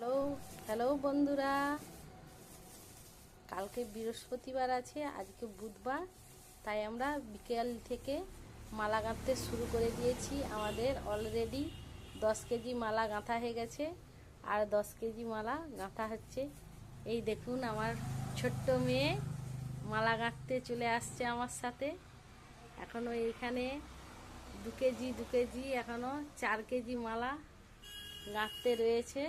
Hello hello বন্ধুরা, কালকে বৃহস্পতিবার আছে, আজকে বুধবার, তাই আমরা বিকেল থেকে মালা গাঁথতে শুরু করে দিয়েছি। আমাদের অলরেডি 10 কেজি মালা গাঁথা হয়ে গেছে, আর 10 কেজি মালা গাঁথা হচ্ছে। এই দেখুন, আমার ছোট্ট মেয়ে মালা গাঁথতে চলে আসছে আমার সাথে। এখনও এইখানে 2 কেজি এখনও 4 কেজি মালা গাঁথতে রয়েছে।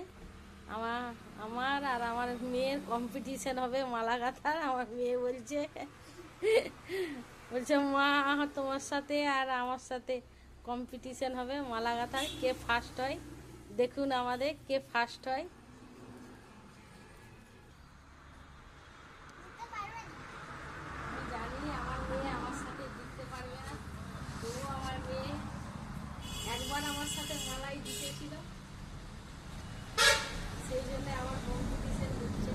আমার আমার আর আমার মেয়ের কম্পিটিশন হবে মালা গাঁথার। আমার মেয়ে বলছে বলছে মা, তোমার সাথে আর আমার সাথে কম্পিটিশন হবে মালা গাঁথার, কে ফার্স্ট হয়। দেখুন আমাদের কে ফার্স্ট হয়। আমি জানি আমার মেয়ে আমার সাথে জিততে পারবে না, তবুও আমার মেয়ে একবার আমার সাথে মালাই জিতেছিল, সেই জন্য আমার কম্পিটিশন হচ্ছে।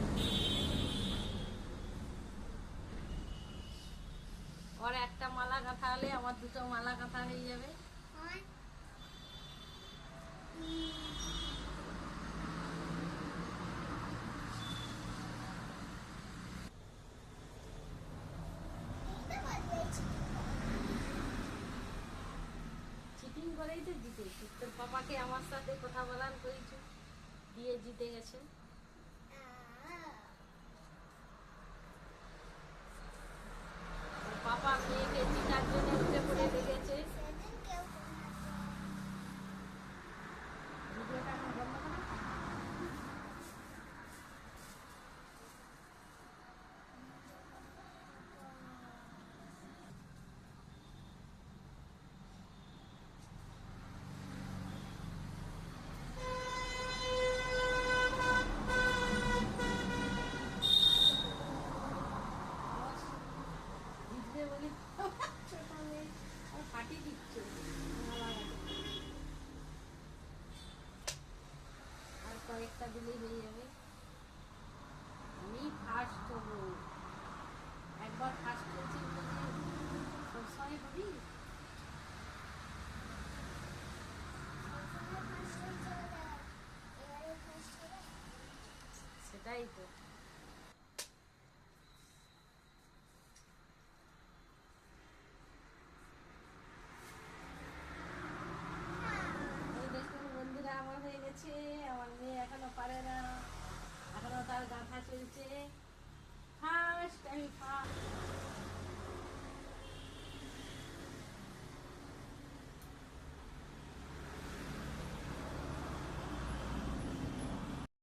ওর একটা মালা গাঁথা হলে আমার 2টো মালা গাঁথা হয়ে যাবে। চিটিং করেই তো জিতেছি, তোর পাপাকে আমার সাথে কথা বলান করেছি, দিয়ে জিতে গেছে। তোর পাপা মেয়েকে জিতার জন্য উঠে পড়ে লেগেছে। ভিডিওটা এখন বন্ধ করো। জিতবে বলি ছোট মেয়ে আর ফাটিয়ে দিচ্ছ মালা গাঁথা। আর কয়েকটা দিলেই হয়ে যাবে। আমি ফার্স্ট হবো, একবার ফার্স্ট হয়েছি বলে সবসময় হবি। সেটাই তো। এই দেখুন বন্ধুরা, আমার হয়ে গেছে, আমার মেয়ে এখনো পারে না, এখনো তার গাঁথা চলছে। ফার্স্ট, আমি ফার্স্ট।